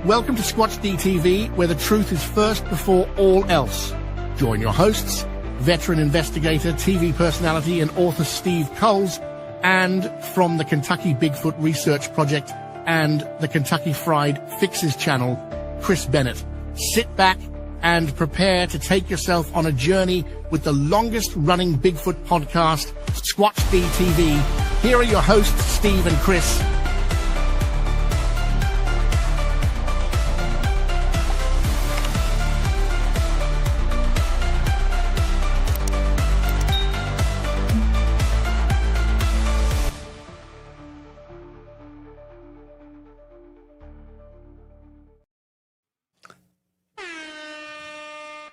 Welcome to Squatch-D TV, where the truth is first before all else. Join your hosts, veteran investigator, TV personality, and author Steve Kulls, and from the Kentucky Bigfoot Research Project and the Kentucky Fried Fixes channel, Chris Bennett. Sit back and prepare to take yourself on a journey with the longest-running Bigfoot podcast, Squatch-D TV. Here are your hosts, Steve and Chris.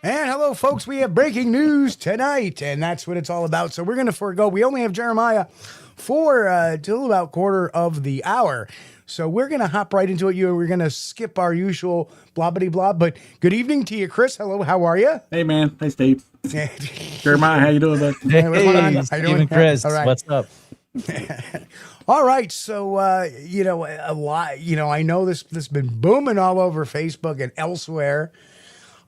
And hello, folks. We have breaking news tonight, and that's what it's all about. So we're going to forego. We only have Jeremiah for till about quarter of the hour. So we're going to hop right into it. We're going to skip our usual blah-bitty-blah. But good evening to you, Chris. Hello, how are you? Hey, man. Hey, Steve. Jeremiah, how you doing, bud? Hey, what's going on? How you doing? Chris, All right. what's up? All right, so a lot. I know this has been booming all over Facebook and elsewhere.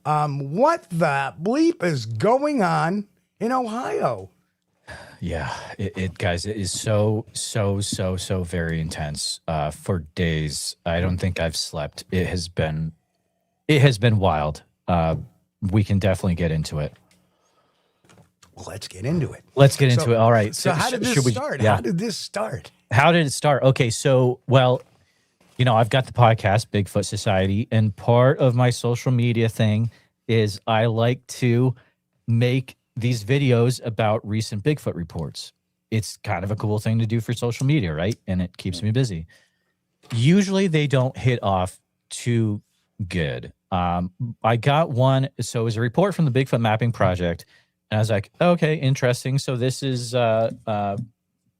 What the bleep is going on in Ohio? Yeah, guys, it is so very intense. For days, I don't think I've slept. It has been wild. We can definitely get into it. Well, let's get into it. Let's get into it. All right. So how did this start? Yeah. How did this start? How did it start? Okay, so, well, I've got the podcast, Bigfoot Society, and part of my social media thing is I like to make these videos about recent Bigfoot reports. It's kind of a cool thing to do for social media, right? And it keeps me busy. Usually they don't hit off too good. I got one, so it was a report from the Bigfoot Mapping Project, and I was like, okay, interesting. So this is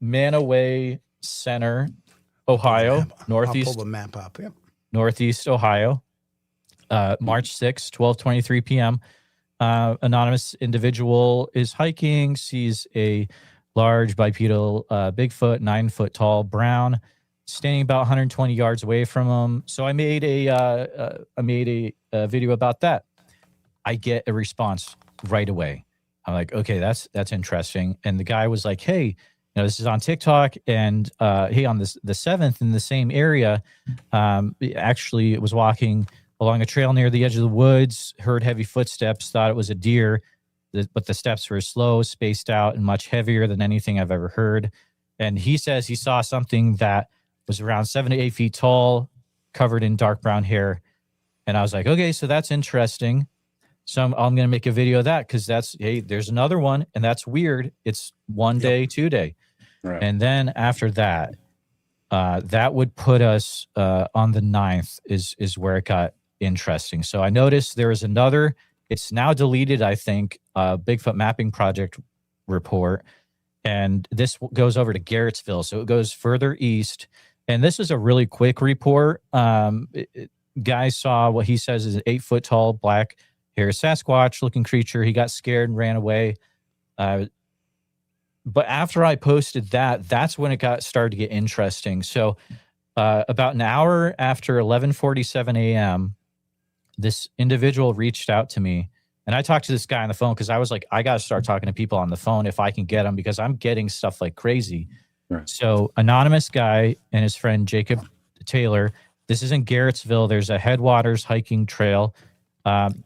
Manaway Center, Ohio, Northeast. I'll pull the map up. Yep. Northeast Ohio, March 6, 12:23 p.m. Anonymous individual is hiking, sees a large bipedal Bigfoot, 9 foot tall, brown, standing about 120 yards away from him. So I made a video about that. I get a response right away. I'm like, okay, that's interesting. And the guy was like, hey, this is on TikTok, and hey, on the 7th in the same area, actually it was walking along a trail near the edge of the woods, heard heavy footsteps, thought it was a deer, but the steps were slow, spaced out, and much heavier than anything I've ever heard. And he says he saw something that was around 7 to 8 feet tall, covered in dark brown hair. And I was like, okay, so that's interesting. So I'm going to make a video of that, because hey, there's another one, and that's weird. It's 1 day, 2 day. Right. And then after that, that would put us on the 9th is where it got interesting. So I noticed there was another, it's now deleted, I think, Bigfoot Mapping Project report. And this goes over to Garrettsville. So it goes further east. And this is a really quick report. Guy saw what he says is an 8 foot tall black hair Sasquatch looking creature. He got scared and ran away. But after I posted that, that's when it started to get interesting. So about an hour after 11:47 a.m., this individual reached out to me. And I talked to this guy on the phone because I was like, I got to start talking to people on the phone if I can get them, because I'm getting stuff like crazy. Right. So anonymous guy and his friend Jacob Taylor, this is in Garrettsville. There's a Headwaters hiking trail.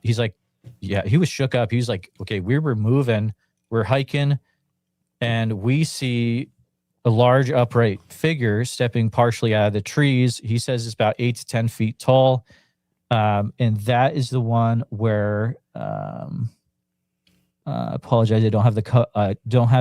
He's like, yeah, he was shook up. He was like, okay, we were moving, we're hiking, and we see a large upright figure stepping partially out of the trees. He says it's about 8 to 10 feet tall. And that is the one where, apologize, I don't have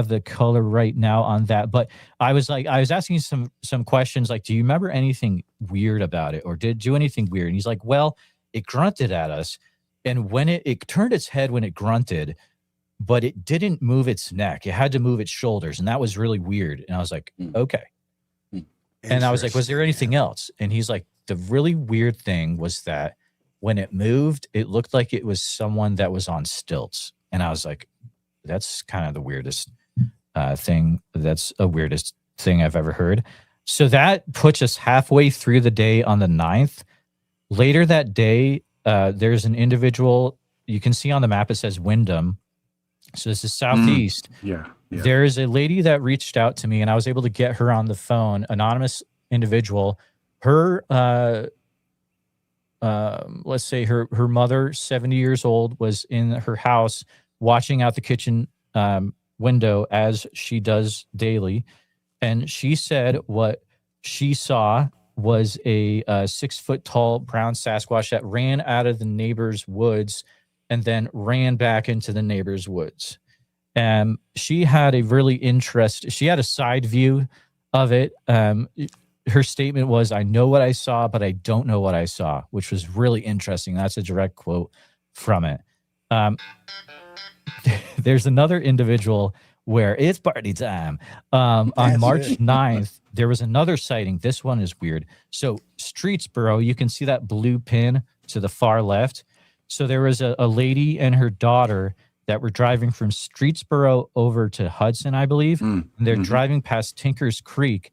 the color right now on that. But I was asking some questions like, do you remember anything weird about it, or did it do anything weird? And he's like, well, it grunted at us, and when it turned its head when it grunted, but it didn't move its neck. It had to move its shoulders, and that was really weird. And I was like, okay. And I was like, was there anything else? And he's like, the really weird thing was that when it moved, it looked like it was someone that was on stilts. And I was like, that's kind of the weirdest thing. That's a weirdest thing I've ever heard. So that puts us halfway through the day on the 9th. Later that day, there's an individual, you can see on the map, it says Wyndham. So this is southeast. Yeah. There is a lady that reached out to me, and I was able to get her on the phone, anonymous individual. Her, let's say her mother, 70 years old, was in her house watching out the kitchen window as she does daily. And she said what she saw was a 6 foot tall brown Sasquatch that ran out of the neighbor's woods and then ran back into the neighbor's woods. And she had a really she had a side view of it. Her statement was, "I know what I saw, but I don't know what I saw," which was really interesting. That's a direct quote from it. There's another individual where it's party time. On March 9th, there was another sighting. This one is weird. So Streetsboro, you can see that blue pin to the far left. So there was a lady and her daughter that were driving from Streetsboro over to Hudson, I believe. And they're driving past Tinker's Creek.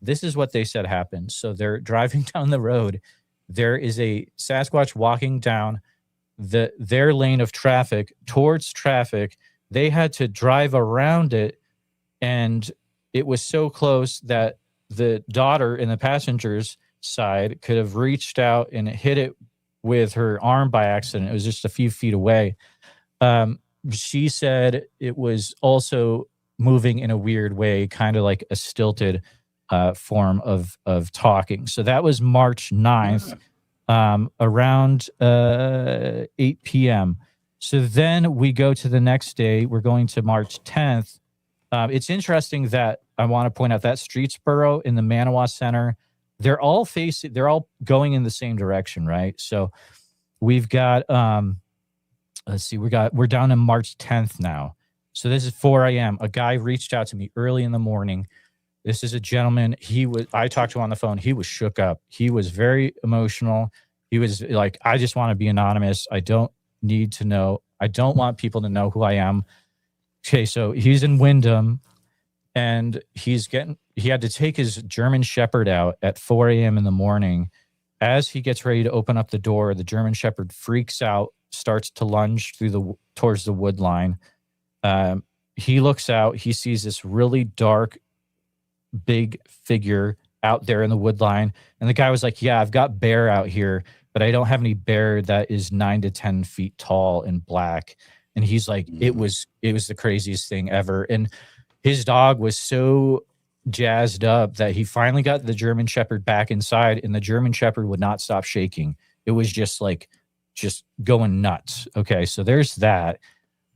This is what they said happened. So they're driving down the road. There is a Sasquatch walking down their lane of traffic towards traffic. They had to drive around it, and it was so close that the daughter in the passenger's side could have reached out and hit it with her arm by accident. It was just a few feet away. She said it was also moving in a weird way, kind of like a stilted form of talking. So that was March 9th, around 8 p.m. So then we go to the next day. We're going to March 10th. It's interesting that I want to point out that Streetsboro in the Manawa Center, they're all going in the same direction, right? So we've got, let's see, we're down to March 10th now. So this is 4 a.m. A guy reached out to me early in the morning. This is a gentleman. I talked to him on the phone. He was shook up. He was very emotional. He was like, "I just want to be anonymous. I don't need to know. I don't want people to know who I am." Okay, so he's in Wyndham, and he had to take his German Shepherd out at 4 a.m. in the morning. As he gets ready to open up the door, the German Shepherd freaks out, starts to lunge towards the wood line. He looks out. He sees this really dark, big figure out there in the wood line. And the guy was like, "Yeah, I've got bear out here, but I don't have any bear that is 9 to 10 feet tall and black." And he's like, it was the craziest thing ever. And his dog was so jazzed up that he finally got the German Shepherd back inside, and the German Shepherd would not stop shaking. It was just going nuts. Okay, so there's that.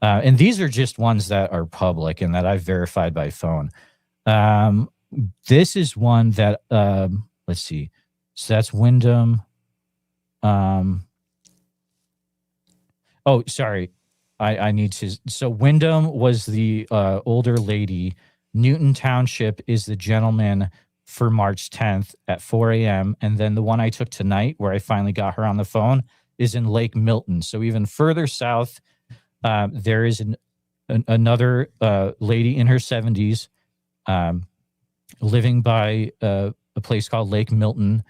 And these are just ones that are public and that I've verified by phone. This is one that, let's see. So that's Wyndham. Oh, sorry. I need to. So Wyndham was the older lady. Newton Township is the gentleman for March 10th at 4 a.m. And then the one I took tonight, where I finally got her on the phone, is in Lake Milton. So even further south, there is another lady in her 70s living by a place called Lake Milton.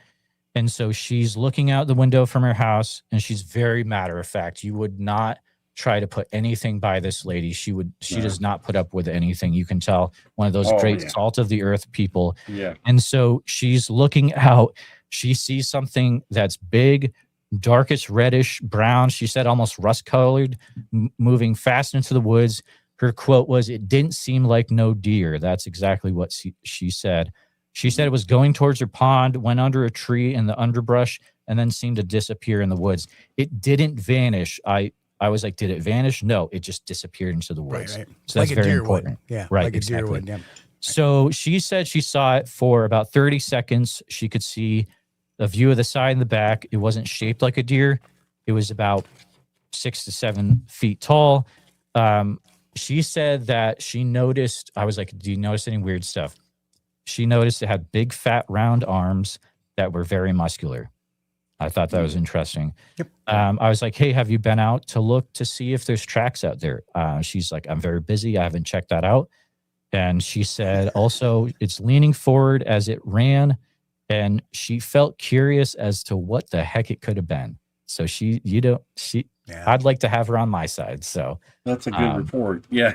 And so she's looking out the window from her house, and she's very matter of fact. You would not try to put anything by this lady. She does not put up with anything. You can tell, one of those salt of the earth people. Yeah. And so she's looking out. She sees something that's big, darkish reddish brown. She said almost rust colored, moving fast into the woods. Her quote was, "It didn't seem like no deer." That's exactly what she said. She said it was going towards her pond, went under a tree in the underbrush, and then seemed to disappear in the woods. It didn't vanish. I was like, did it vanish? No, it just disappeared into the woods. Right. So that's like very a deer important. would. Yeah, right, like exactly. a deer would. Yeah. So she said she saw it for about 30 seconds. She could see a view of the side and the back. It wasn't shaped like a deer. It was about 6 to 7 feet tall. She said that she noticed, I was like, "Do you notice any weird stuff?" She noticed it had big, fat, round arms that were very muscular. I thought that was interesting. Yep. I was like, "Hey, have you been out to look to see if there's tracks out there?" She's like, "I'm very busy. I haven't checked that out." And she said also, it's leaning forward as it ran. and she felt curious as to what the heck it could have been. So I'd like to have her on my side. So that's a good report. Yeah.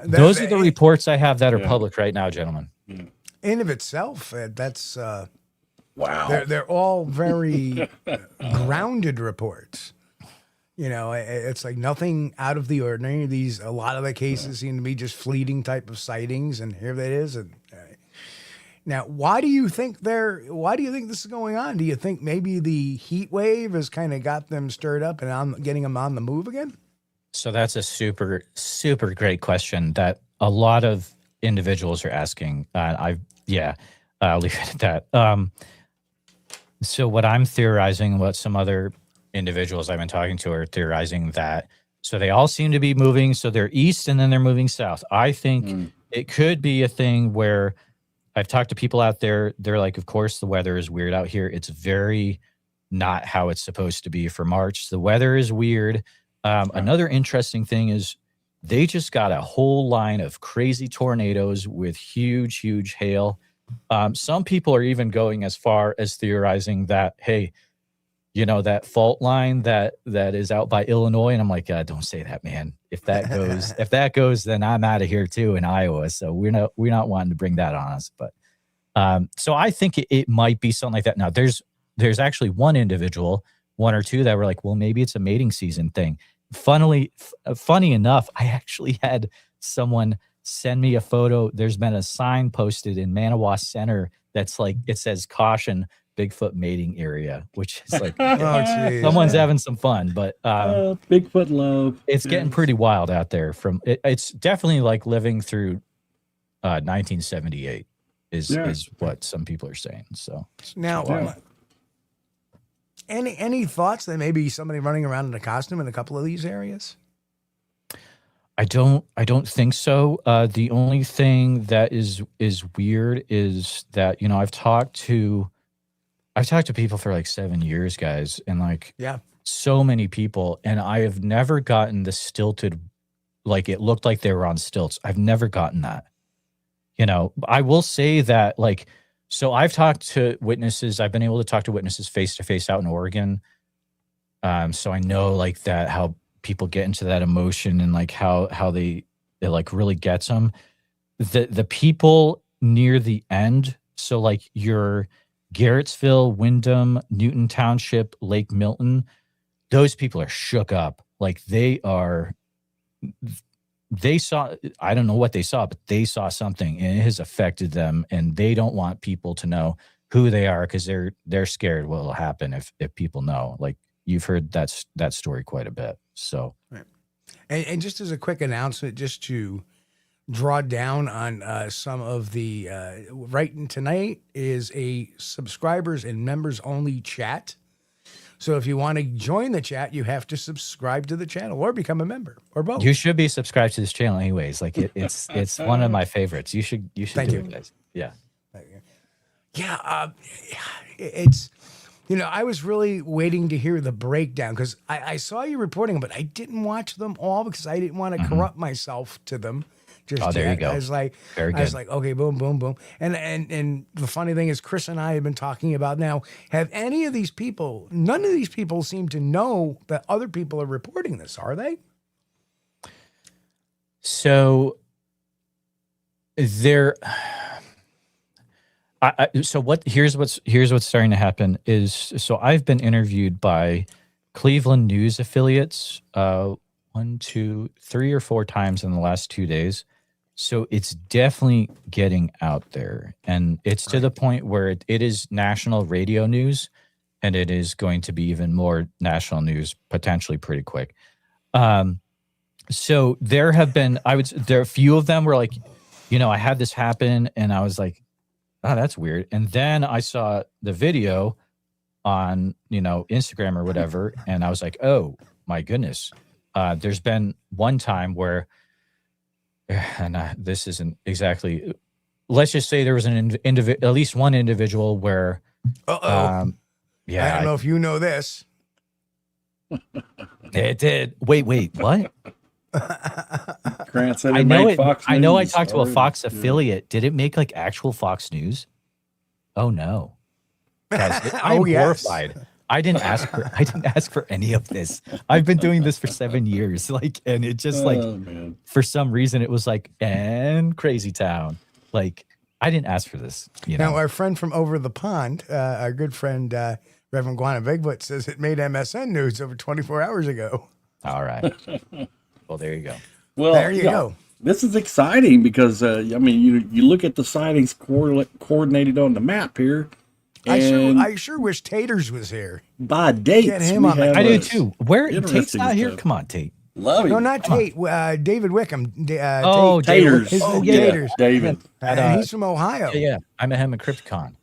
Those are the reports I have that are public right now, gentlemen. In of itself, that's wow. They're all very grounded reports. You know, it's like nothing out of the ordinary. A lot of the cases seem to be just fleeting type of sightings, and here that is. And now, why do you think this is going on? Do you think maybe the heat wave has kind of got them stirred up and getting them on the move again? So that's a super, super great question that a lot of individuals are asking. I'll leave it at that. So what I'm theorizing, what some other individuals I've been talking to are theorizing that, so they all seem to be moving. So they're east and then they're moving south. I think it could be a thing where I've talked to people out there. They're like, of course, the weather is weird out here. It's very not how it's supposed to be for March. The weather is weird. Another interesting thing is they just got a whole line of crazy tornadoes with huge, huge hail. Some people are even going as far as theorizing that, hey, you know, that fault line that is out by Illinois. And I'm like, don't say that, man. If that goes, then I'm out of here too in Iowa. So we're not wanting to bring that on us. But so I think it might be something like that. Now there's actually one or two that were like, well, maybe it's a mating season thing. Funny enough, I actually had someone send me a photo. There's been a sign posted in Manawa Center that's like, it says caution, Bigfoot mating area, which is like someone's having some fun, but Bigfoot love. It's getting pretty wild out there. It's definitely like living through 1978 is what some people are saying. So now, any thoughts that maybe somebody running around in a costume in a couple of these areas? I don't think so. The only thing that is weird is that, you know, I've talked to people for like 7 years, guys, and like so many people, and I have never gotten the stilted, like it looked like they were on stilts. I've never gotten that. You know, I will say that, like, so I've talked to witnesses. I've been able to talk to witnesses face to face out in Oregon. So I know like that, how people get into that emotion and like how it like really gets them. The people near the end, so like your Garrettsville, Wyndham, Newton Township, Lake Milton, those people are shook up. Like they saw, I don't know what they saw, but they saw something and it has affected them, and they don't want people to know who they are because they're scared what will happen if people know. Like you've heard that story quite a bit. So, right. And just as a quick announcement, just to draw down on some of the right tonight is a subscribers and members only chat. So if you want to join the chat, you have to subscribe to the channel or become a member or both. You should be subscribed to this channel anyways. Like it's one of my favorites. You should Thank do you. it, guys. Yeah. Yeah. It's, you know, I was really waiting to hear the breakdown because I saw you reporting them, but I didn't watch them all because I didn't want to corrupt myself to them. There you go. I was like, okay, boom, boom, boom. And the funny thing is, Chris and I have been talking about now, have any of these people, none of these people seem to know that other people are reporting this, are they? So here's what's starting to happen is, so I've been interviewed by Cleveland news affiliates 1, 2, 3 or 4 times in the last 2 days. So it's definitely getting out there, and it's to the point where it is national radio news, and it is going to be even more national news potentially pretty quick. So there have been, there a few of them were like, you know, I had this happen and I was like, oh, that's weird. And then I saw the video on, you know, Instagram or whatever. And I was like, oh my goodness. There's been one time where, and this isn't exactly, let's just say there was at least one individual where, I don't know if you know this. It did. Wait, what? Grant said I know it. Fox I know. I News talked to a already. Fox affiliate. Did it make like actual Fox News? Oh no. Guys, I'm horrified. I didn't ask for any of this. I've been doing this for 7 years. Like, and it just man. for some reason it was like, and Crazy Town. Like, I didn't ask for this. Now, our friend from over the pond, our good friend Reverend Guana Bigfoot, says it made MSN news over 24 hours ago. All right. Well, there you go. Well, There you go. This is exciting because I mean, you look at the sightings coordinated on the map here. I sure wish Taters was here. By dates, Get him on I do too. Where interesting Tate's not here? stuff. Come on, Tate. Love him. No, not Tate. David Wickham. Oh, Taters. His Oh, Taters. David. And he's from Ohio. Yeah. I met him at Crypticon.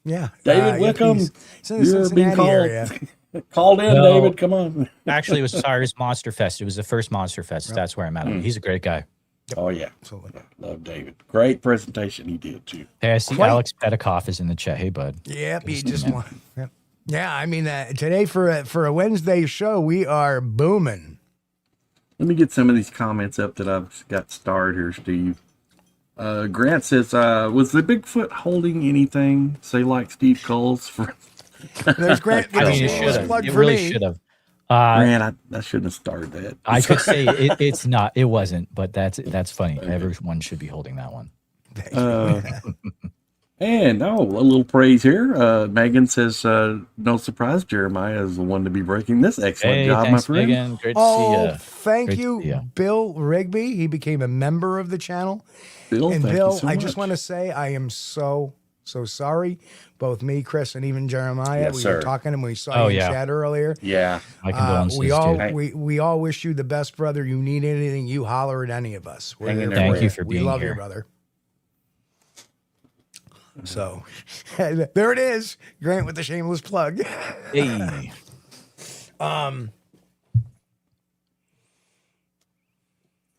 Yeah. David Wickham, He's in the you're being Cincinnati called. area. Called in, No. David. Come on. Actually, it was Cyrus Monster Fest. It was the first Monster Fest. That's where I met him. He's a great guy. Oh yeah, Absolutely. love David. Great presentation he did too. Hey, I see Quite- Alex Petikoff is in the chat. Hey, bud. Yep, he just won. Yep. Yeah, I mean, today for a Wednesday show, we are booming. Let me get some of these comments up that I've got starred here, Steve. Grant says, was the Bigfoot holding anything? Say like Steve Kulls for There's Grant. I with mean, a it shameless should have. plug It for really me. should have. Grant. I shouldn't have started that. I could say it's not. It wasn't, but that's funny. Everyone should be holding that one. And a little praise here. Megan says, no surprise, Jeremiah is the one to be breaking this excellent Hey, job, thanks, my friend. Megan. Great to Oh, see you. thank Great you, to see ya. Bill Rigby. He became a member of the channel. Bill, And thank Bill, you so I much. just want to say I am so sorry. Both me, Chris, and even Jeremiah. Yes, we sir. were talking and we saw Oh, you in yeah. chat earlier. Yeah. My condolences, We all dude. we all wish you the best, brother. You need anything, you holler at any of us. We're Hang in here there, Thank brother. you for We being love here. you, brother. So there it is. Grant with the shameless plug. Hey.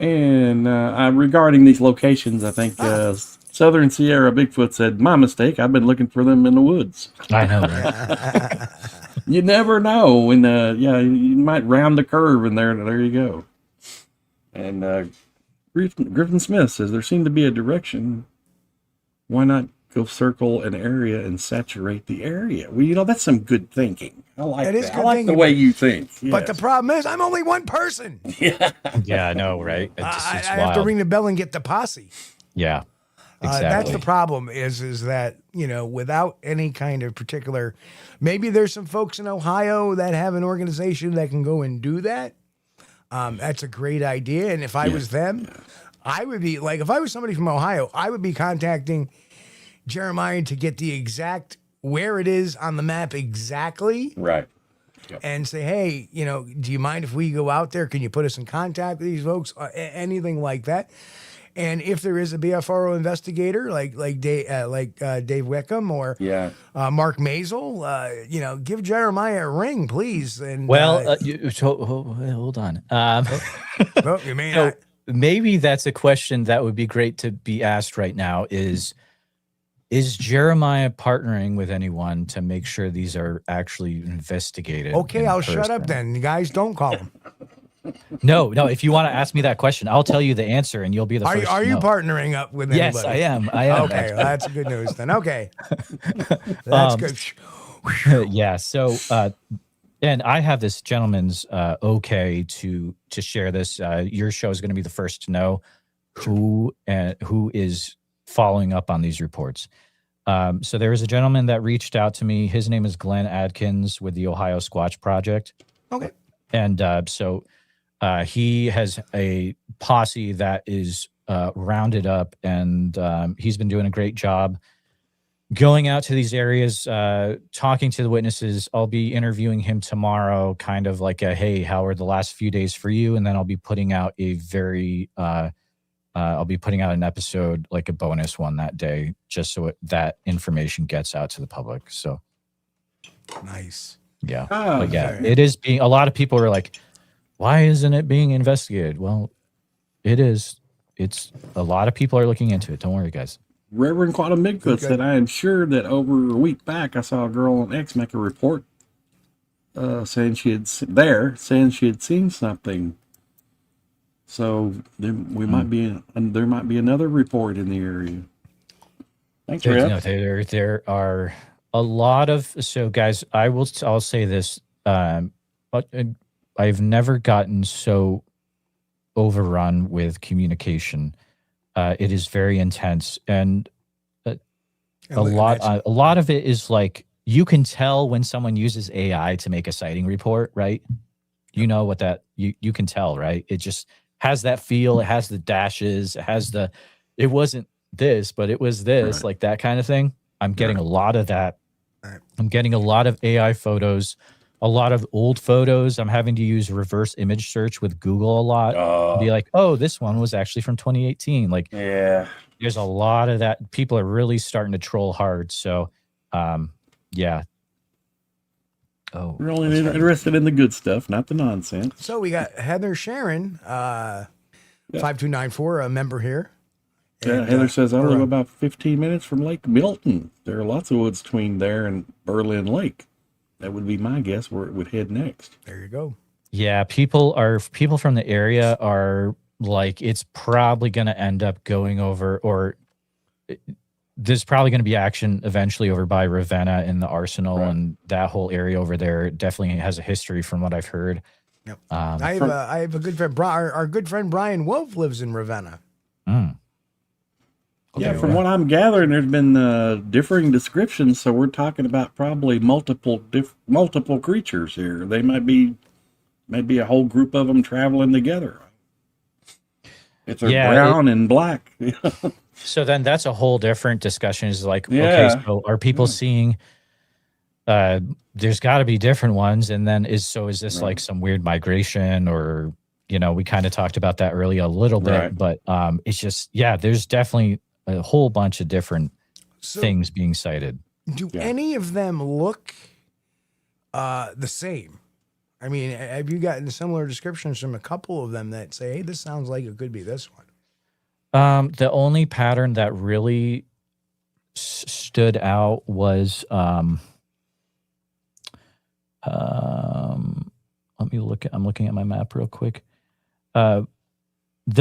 And regarding these locations, I think Southern Sierra Bigfoot said, my mistake, I've been looking for them in the woods. I know, right? You never know when, you might round the curve and there you go. And Griffin Smith says, there seemed to be a direction. Why not go circle an area and saturate the area? Well, that's some good thinking. I like That that. is I good like the thinking, way you think. But the Yes. problem is, I'm only one person. Yeah, I know, right? It's I wild. have to ring the bell and get the posse. Yeah, exactly. That's the problem. Is that without any kind of particular, maybe there's some folks in Ohio that have an organization that can go and do that. That's a great idea. And if I was them, I would be like, if I was somebody from Ohio, I would be contacting Jeremiah to get the exact where it is on the map exactly. Right. And say, hey, do you mind if we go out there? Can you put us in contact with these folks? Anything like that. And if there is a BFRO investigator like Dave Wickham or Mark Mazel, give Jeremiah a ring, please. And hold on. you may So not. maybe that's a question that would be great to be asked right now is Jeremiah partnering with anyone to make sure these are actually investigated? Okay, in I'll shut up person? then. You guys, don't call him. No. If you want to ask me that question, I'll tell you the answer, and you'll be the Are first. you to know. partnering up with Yes, anybody? I am. I am. Okay, well, that's good news then. Okay, that's good. Yeah. So, and I have this gentleman's okay to share this. Your show is going to be the first to know who is following up on these reports. So there was a gentleman that reached out to me. His name is Glenn Adkins with the Ohio Squatch Project. Okay. And so he has a posse that is rounded up, and he's been doing a great job going out to these areas, talking to the witnesses. I'll be interviewing him tomorrow, kind of like hey, how are the last few days for you? And then I'll be putting out I'll be putting out an episode, like a bonus one that day, just so that information gets out to the public. So Nice. yeah. Oh, But yeah, okay. it is being, a lot of people are like, why isn't it being investigated? Well, it is. It's a lot of people are looking into it. Don't worry, guys. Reverend Quantum Bigfoot Okay. said, I am sure that over a week back, I saw a girl on X make a report saying she had seen something. So there might be another report in the area. Thanks, You Rev. know, there are A lot of so guys, I'll say this. But I've never gotten so overrun with communication. It is very intense, and a lot of it is like you can tell when someone uses AI to make a sighting report, right? You know what that you can tell, right? It just has that feel. It has the dashes. It has the. It wasn't this, but it was this, Right. like that kind of thing. I'm getting Right. a lot of that. Right. I'm getting a lot of AI photos, a lot of old photos. I'm having to use reverse image search with Google a lot. Be like, oh, this one was actually from 2018. Like, Yeah. there's a lot of that. People are really starting to troll hard. So, yeah. Oh, We're only interested in the good stuff, not the nonsense. So we got Heather Sharon, 5294, a member here. Yeah, And, Heather says, I we're, live about 15 minutes from Lake Milton. There are lots of woods between there and Berlin Lake. That would be my guess where it would head next. There you go. yeah. People from the area are like, it's probably going to end up going over, or there's probably going to be action eventually over by Ravenna and the Arsenal, Right. and that whole area over there definitely has a history from what I've heard. Yep. Um, I have a good friend. Our good friend Brian Wolf lives in Ravenna. mm. Yeah, Okay, from well, what I'm gathering, there's been differing descriptions, so we're talking about probably multiple creatures here. They might be a whole group of them traveling together. If they're brown and black. So then that's a whole different discussion. Is like, okay, Yeah. so are people seeing? There's got to be different ones, and then is this Right. like some weird migration, or we kind of talked about that earlier a little bit, Right. but it's just there's definitely a whole bunch of different So things being cited. do Yeah. any of them look the same? I mean, have you gotten similar descriptions from a couple of them that say, hey, this sounds like it could be this one? The only pattern that really stood out was let me look at, I'm looking at my map real quick. The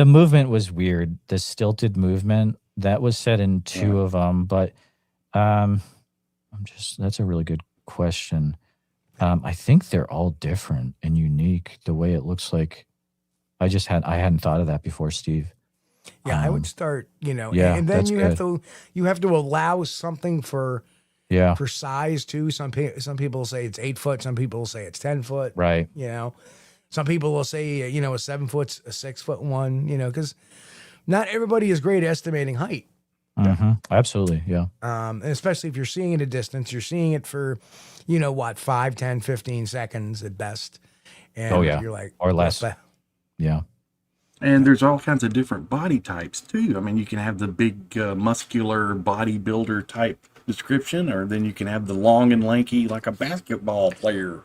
movement was weird. The stilted movement that was said in two of them, but that's a really good question. I think they're all different and unique the way it looks like. I hadn't thought of that before, Steve. Yeah, I would start, yeah, and then that's you have to allow something for Yeah, for size too. Some people say it's 8 foot. Some people say it's 10 foot. right. Some people will say a 7 foot, a 6 foot one. Because not everybody is great at estimating height. Mm-hmm. Absolutely, yeah. And especially if you're seeing it at a distance, you're seeing it for 5, 10, 15 seconds at best. And Oh, yeah. you're like, Or less. Yeah. And there's all kinds of different body types too. I mean, you can have the big muscular bodybuilder type description, or then you can have the long and lanky like a basketball player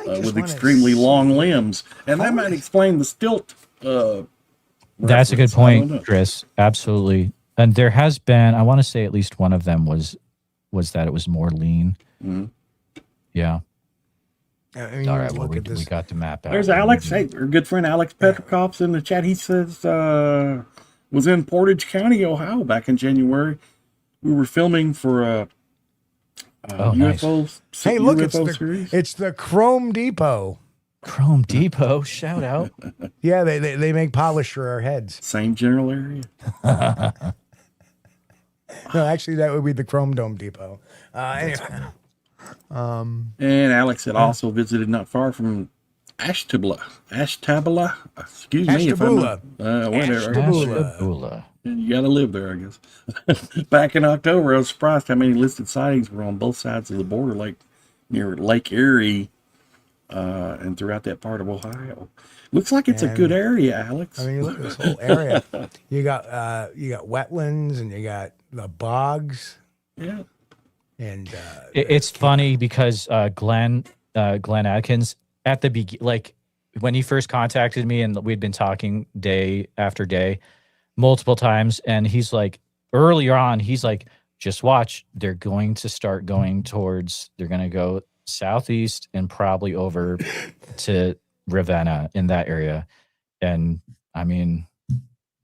with extremely long limbs. And that might explain the stilt. That's a good reference. I don't know. point, Chris. Absolutely. And there has been, I want to say at least one of them was that it was more lean. Mhm. Yeah. I mean, All right. Well, look we at this. got the map out. There's Alex, hey, our good friend Alex Petrikoff's in the chat. He says was in Portage County, Ohio, back in January. We were filming for a nice. UFO. Hey, look, UFO series. it's the Chrome Depot. Chrome Depot, shout out. Yeah, they make polish for our heads. Same general area. No, actually, that would be the Chrome Dome Depot. Anyway. And Alex had also visited not far from Ashtabula. Excuse me if I'm Ashtabula. whatever. Ashtabula. You got to live there, I guess. Back in October, I was surprised how many listed sightings were on both sides of the border, like near Lake Erie, and throughout that part of Ohio. Looks like it's a good area, Alex. I mean, look at this whole area. You got wetlands and you got the bogs. Yeah. And It's funny because Glenn Adkins at the beginning, like when he first contacted me and we'd been talking day after day, multiple times, and he's like, earlier on, he's like, just watch, they're going to start going they're going to go southeast and probably over to Ravenna in that area. And I mean,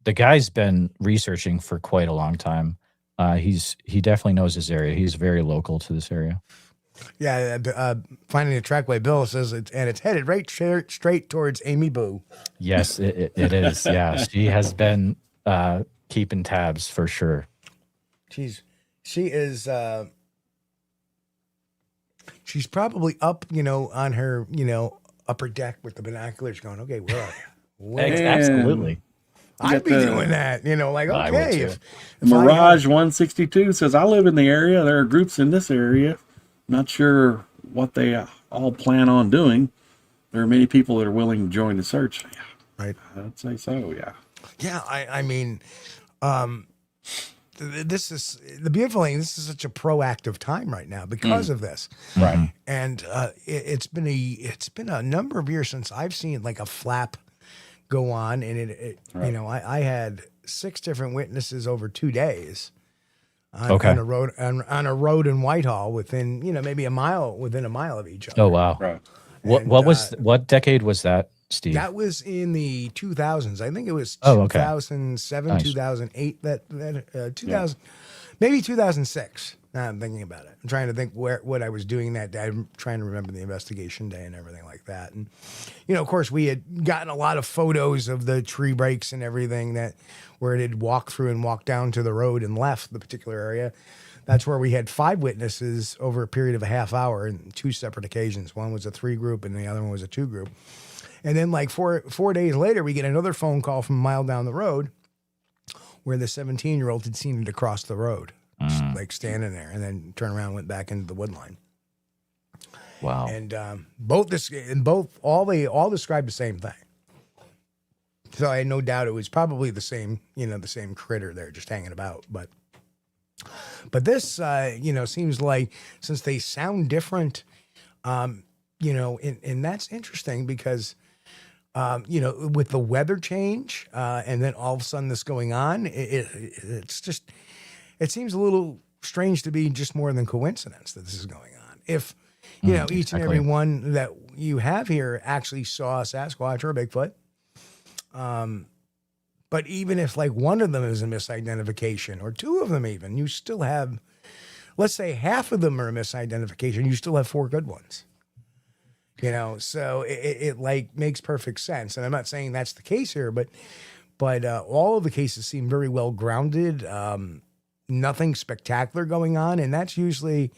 the guy's been researching for quite a long time. he definitely knows this area. He's very local to this area. Yeah, finding a trackway. Bill says it's headed right straight towards Amy Boo. Yes, it is. Yeah, she has been keeping tabs for sure. She is. She's probably up, on her, upper deck with the binoculars, going, "Okay, where are you?" Absolutely. I'd be doing that, like, okay. If Mirage 162 says, I live in the area. There are groups in this area. Not sure what they all plan on doing. There are many people that are willing to join the search. Yeah, right. I'd say so, yeah. Yeah, I mean, this is the beautiful thing. This is such a proactive time right now because of this. Right. And it's been a number of years since I've seen like a flap go on, and Right. I had 6 different witnesses over 2 days on a road in Whitehall within maybe within a mile of each other. Oh wow. Right. What decade was that, Steve? That was in the 2000s. I think it was 2007, Nice. 2008, that 2000, maybe 2006. Now I'm thinking about it. I'm trying to think what I was doing that day. I'm trying to remember the investigation day and everything like that. And, of course, we had gotten a lot of photos of the tree breaks and everything where it had walked through and walked down to the road and left the particular area. That's where we had 5 witnesses over a period of a half hour in 2 separate occasions. One was a 3 group and the other one was a 2 group. And then like four days later, we get another phone call from a mile down the road where the 17-year-old had seen it across the road, just like standing there, and then turned around and went back into the wood line. Wow. And all described the same thing. So I had no doubt it was probably the same critter there just hanging about. But this, seems like since they sound different, and that's interesting because, with the weather change, and then all of a sudden this going on, it seems a little strange to be just more than coincidence that this is going on. If, each and every one that you have here actually saw a Sasquatch or a Bigfoot, but even if like one of them is a misidentification or 2 of them even, you still have, let's say half of them are a misidentification, you still have 4 good ones. So it like makes perfect sense. And I'm not saying that's the case here, but all of the cases seem very well grounded. Nothing spectacular going on. And that's usually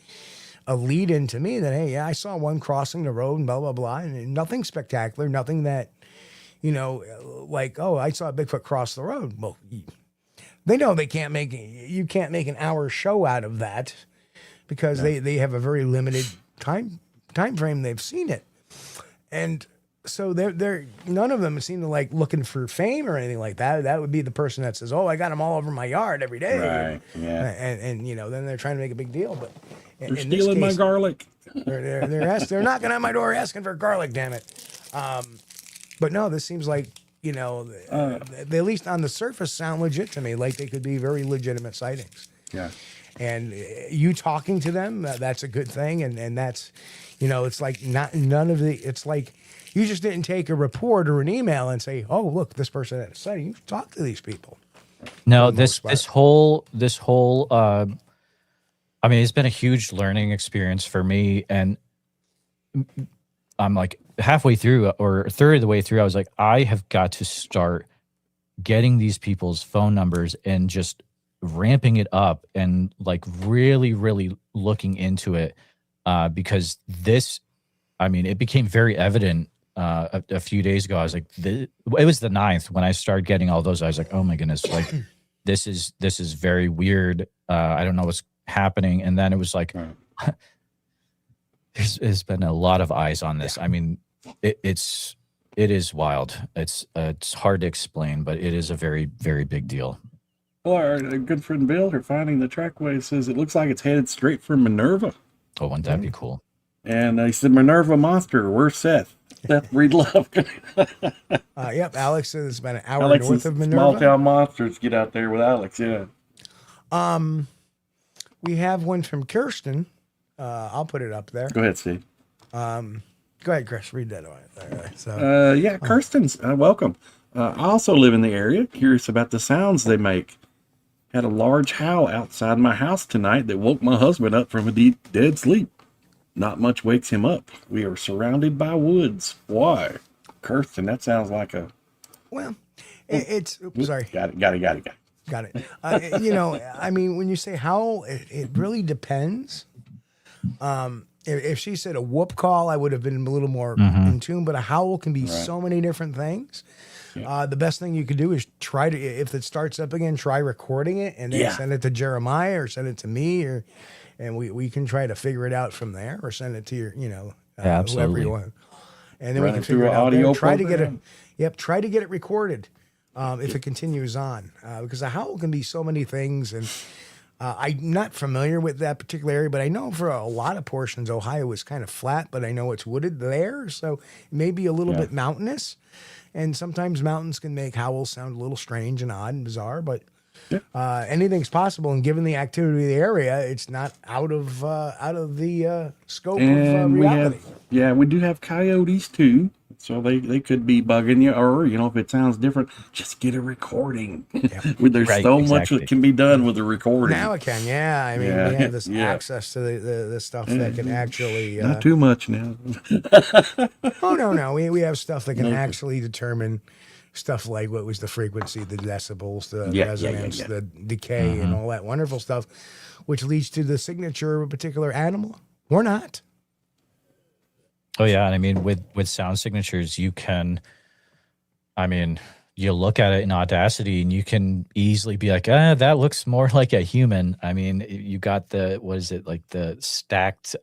a lead in to me that, hey, yeah, I saw one crossing the road and blah, blah, blah. And nothing spectacular, nothing that, like, oh, I saw a Bigfoot cross the road. Well, they know you can't make an hour show out of that because they have a very limited time frame they've seen it. And so they're none of them seem to like looking for fame or anything like that. That would be the person that says, "Oh, I got them all over my yard every day." Right. Yeah. And then they're trying to make a big deal, but They're stealing my garlic. They're knocking on my door asking for garlic. Damn it! But no, this seems like they at least on the surface sound legit to me. Like they could be very legitimate sightings. Yeah. And you talking to them, that's a good thing. And that's, it's like it's like you just didn't take a report or an email and say, oh, look, this person had a sighting. You talk to these people. No, this whole, I mean, it's been a huge learning experience for me. And I'm like halfway through or a third of the way through, I was like, I have got to start getting these people's phone numbers and just ramping it up and like really, really looking into it because this, I mean, it became very evident a few days ago. I was like, it was the 9th when I started getting all those. I was like, oh my goodness, like this is very weird. I don't know what's happening. And then it was like, there's been a lot of eyes on this. I mean, it is wild. It's hard to explain, but it is a very, very big deal. Well, our good friend Bill, her finding the trackway, says it looks like it's headed straight for Minerva. Oh, wouldn't that be cool? And he said, Minerva Monster, where's Seth? Seth Breedlove. Yep, Alex says it's about an hour Alex north of Minerva. Small town monsters get out there with Alex, yeah. We have one from Kirsten. I'll put it up there. Go ahead, Steve. Go ahead, Chris. Read that. So, Kirsten's welcome. I also live in the area, curious about the sounds they make. had a large howl outside my house tonight that woke my husband up from a deep, dead sleep. Not much wakes him up. We are surrounded by woods. Why? Kirsten, that sounds like a... Well, it's... Oops, sorry. Got it. Got it. I mean, when you say howl, it really depends. If she said a whoop call, I would have been a little more in tune, but a howl can be so many different things. Yeah. The best thing you could do is try to, if it starts up again, try recording it and then send it to Jeremiah or send it to me, and we can try to figure it out from there, or send it to your, whoever you want. And then we can figure it out there. Try to get it recorded if it continues on, because a howl can be so many things. And I'm not familiar with that particular area, but I know for a lot of portions, Ohio is kind of flat, but I know it's wooded there, so it may be a little bit mountainous. And sometimes mountains can make howls sound a little strange and odd and bizarre, but anything's possible. And given the activity of the area, it's not out of the scope of reality. We do have coyotes too, so they could be bugging you, or if it sounds different, just get a recording. There's so much that can be done with a recording. Now it can, I mean, we have this access to the stuff that can actually not too much now. No, we have stuff that can actually determine stuff like what was the frequency, the decibels, the resonance, the decay, and all that wonderful stuff, which leads to the signature of a particular animal or not. Oh yeah, and I mean with sound signatures, you can, you look at it in Audacity and you can easily be like, that looks more like a human. I mean, you got the stacked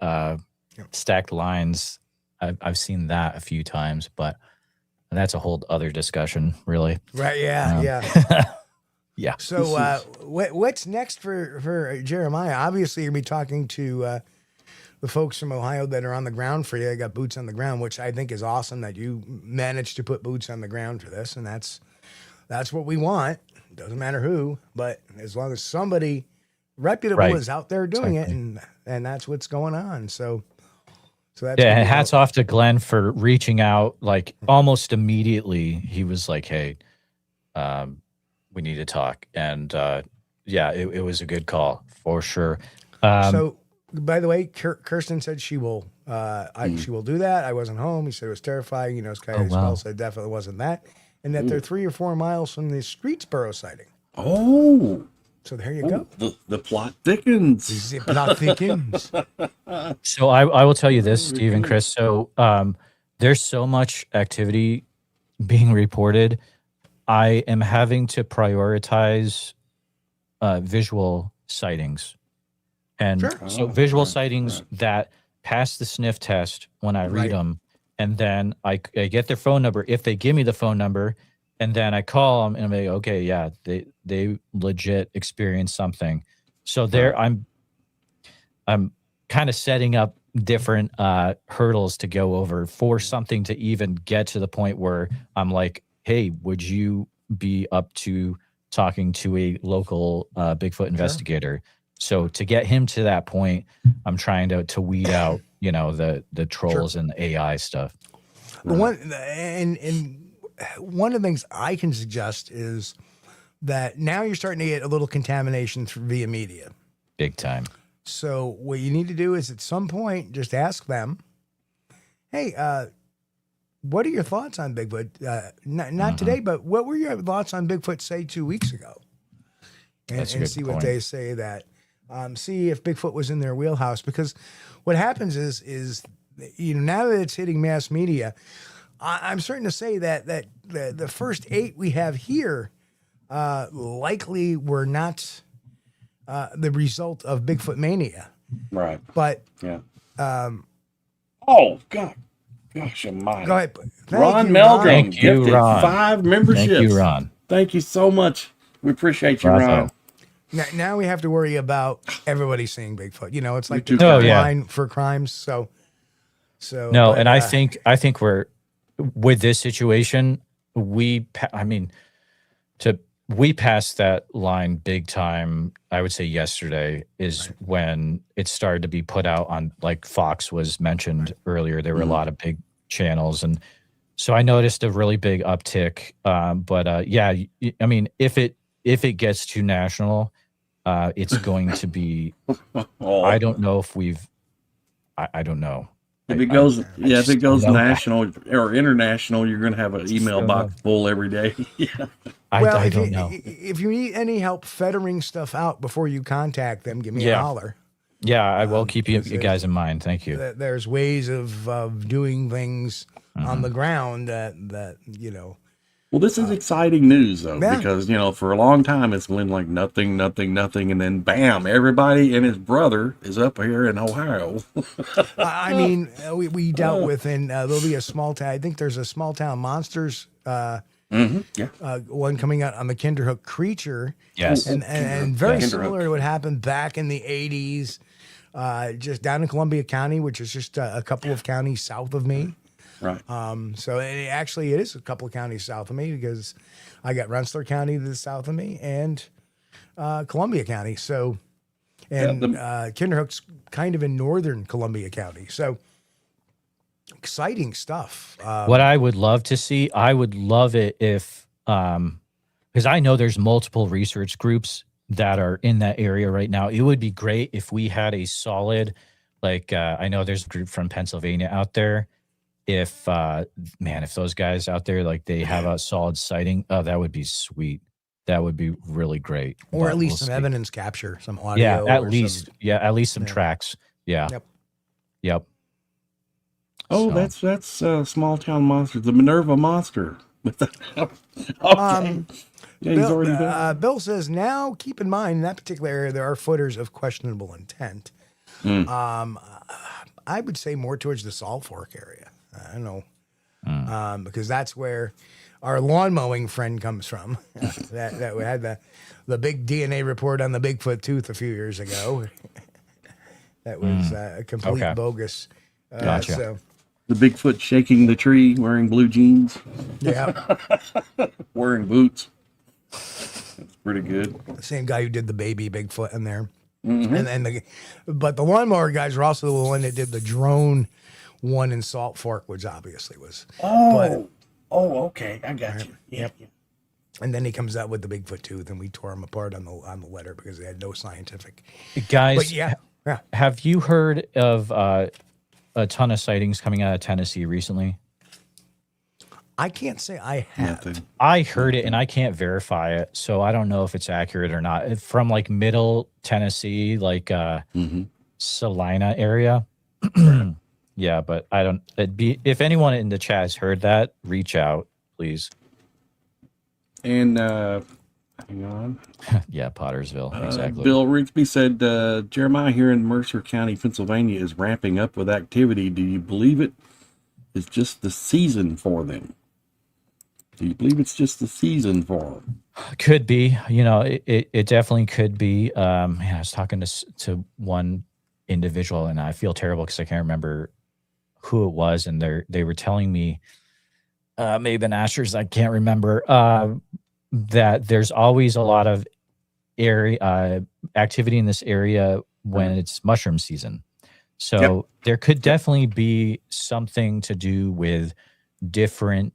lines. I've seen that a few times, but that's a whole other discussion, really. Right? Yeah. Yeah. So what's next for Jeremiah? Obviously, you're gonna be talking to the folks from Ohio that are on the ground for you. They got boots on the ground, which I think is awesome that you managed to put boots on the ground for this. And that's what we want. Doesn't matter who, but as long as somebody reputable is out there doing it, and that's what's going on. So that's and hats off to Glenn for reaching out like almost immediately. He was like, hey, we need to talk. And it was a good call for sure. So by the way, Kirsten said she will she will do that. I wasn't home. He said it was terrifying. Coyote smell, so it definitely wasn't that. And that they're 3 or 4 miles from the Streetsboro sighting. Oh. So there you go. The plot thickens. The plot thickens. So I will tell you this, Steve and Chris. So there's so much activity being reported. I am having to prioritize visual sightings. And so visual sightings that pass the sniff test when I read them, and then I get their phone number. If they give me the phone number, and then I call them and I'm like, okay, they legit experienced something. So there, I'm kind of setting up different hurdles to go over for something to even get to the point where I'm like, hey, would you be up to talking to a local Bigfoot investigator? So to get him to that point, I'm trying to weed out, the trolls and the AI stuff. One of the things I can suggest is that now you're starting to get a little contamination via media. Big time. So what you need to do is at some point just ask them, hey, what are your thoughts on Bigfoot? Not today, but what were your thoughts on Bigfoot, say, 2 weeks ago? And see what they say that. See if Bigfoot was in their wheelhouse, because what happens is now that it's hitting mass media, I'm certain to say that the first 8 we have here likely were not the result of Bigfoot mania. Right. But oh God, gosh, almighty. Go ahead. Ron Meldrum, Thank you, Ron. 5 memberships. Thank you, Ron. Thank you so much. We appreciate you, Ron. Now we have to worry about everybody seeing Bigfoot. It's like the line for crimes. So no, and I think we're with this situation. We passed that line big time. I would say yesterday is when it started to be put out on, like Fox was mentioned earlier. There were a lot of big channels, and so I noticed a really big uptick. But if it gets too national, It's going to be. Oh. I don't know if we've. I don't know. If it goes, I if just it goes don't know. national or international, you're going to have an email don't box full every day. Yeah. I don't know. If you need any help feathering stuff out before you contact them, give me a Yeah. holler. Yeah, I will keep you because guys in mind. Thank you. There's ways of doing things on the ground that Well, this is exciting news, though, Yeah. because, for a long time it's been like nothing, and then bam, everybody and his brother is up here in Ohio. I mean, we dealt with, and there'll be a small town. I think there's a small town monsters Yeah. one coming out on the Kinderhook Creature. Yes. And very Kinderhook. similar to what happened back in the 80s, just down in Columbia County, which is just a couple of counties south of me. Right. So it is a couple of counties south of me because I got Rensselaer County to the south of me and Columbia County. So, and Kinderhook's kind of in northern Columbia County. So exciting stuff. What I would love to see, I would love it if, because I know there's multiple research groups that are in that area right now. It would be great if we had a solid, I know there's a group from Pennsylvania out there. If those guys out there, they have a solid sighting, that would be sweet. That would be really great. Or But at least we'll some see. evidence capture, some audio. Yeah, at or least. At least some tracks. Yeah. Yep. Oh, So- that's Small Town Monster, the Minerva Monster. Okay. Yeah, he's Bill, already done. Bill says, now keep in mind, in that particular area, there are footers of questionable intent. I would say more towards the Salt Fork area. I don't know. Because that's where our lawn mowing friend comes from. that we had the big DNA report on the Bigfoot tooth a few years ago. That was complete bogus. Gotcha. So, The Bigfoot shaking the tree, wearing blue jeans, yeah. wearing boots. That's pretty good. The same guy who did the baby Bigfoot in there. But the lawnmower guys were also the one that did the drone one in Salt Fork, which obviously was. Okay, I got you. Yep. And then he comes out with the Bigfoot tooth, and we tore him apart on the letter because they had no scientific. Guys, But yeah. have you heard of a ton of sightings coming out of Tennessee recently? I can't say I have. Nothing. I heard it and I can't verify it, so I don't know if it's accurate or not. From middle Tennessee, Salina area. Yeah, but I don't. If anyone in the chat has heard that, reach out, please. And hang on. Yeah, Pottersville, exactly. Bill Rigsby said Jeremiah here in Mercer County, Pennsylvania, is ramping up with activity. Do you believe it is just the season for them? Do you believe it's just the season for them? Could be. It definitely could be. I was talking to one individual, and I feel terrible because I can't remember who it was, and they were telling me, maybe an Ashers, I can't remember, that there's always a lot of area activity in this area when it's mushroom season. So there could definitely be something to do with different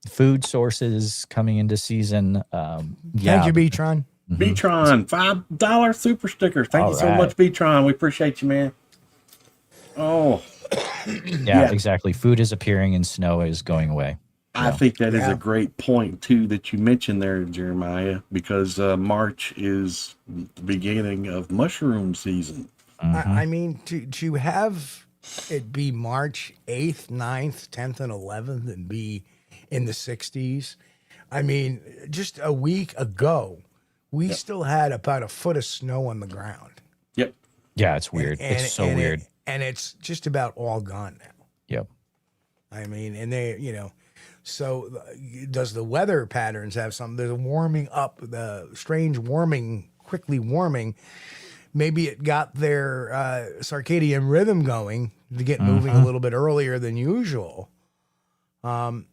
food sources coming into season. Thank you, B-Tron. B-Tron, $5 super sticker. Thank you so much, B-Tron. We appreciate you, man. Oh, yeah, exactly. Food is appearing and snow is going away. I think that is a great point, too, that you mentioned there, Jeremiah, because March is the beginning of mushroom season. I mean, to have it be March 8th, 9th, 10th, and 11th and be in the 60s. I mean, just a week ago, we still had about a foot of snow on the ground. Yep. Yeah, it's weird. It's so weird. And it's just about all gone now. Yep. I mean, and so does the weather patterns have something? There's a warming up, the strange warming, quickly warming. Maybe it got their circadian rhythm going to get moving a little bit earlier than usual. Who